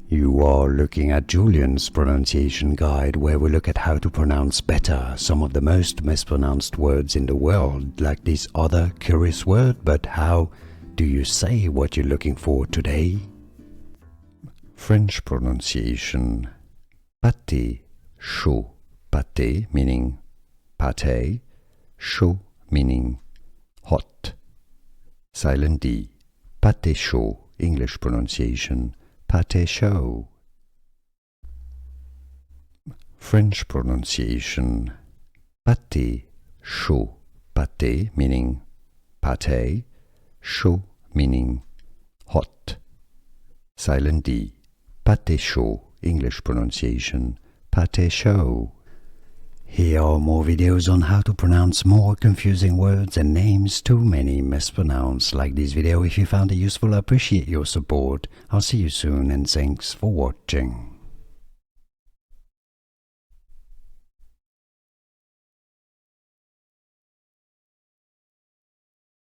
You are looking at Julian's pronunciation guide, where we look at how to pronounce better some of the most mispronounced words in the world, like this other curious word. But how do you say what you're looking for today? French pronunciation: pâté, chaud. Pâté meaning pâté, chaud meaning hot. Silent D. Pâté chaud. English pronunciation: pâté chaud. French pronunciation: pâté, chaud. Pâté meaning pâté, chaud meaning hot. Silent D. Pâté chaud. English pronunciation: pâté chaud. Here are more videos on how to pronounce more confusing words and names too many mispronounced. Like this video if you found it useful. I appreciate your support. I'll see you soon and thanks for watching.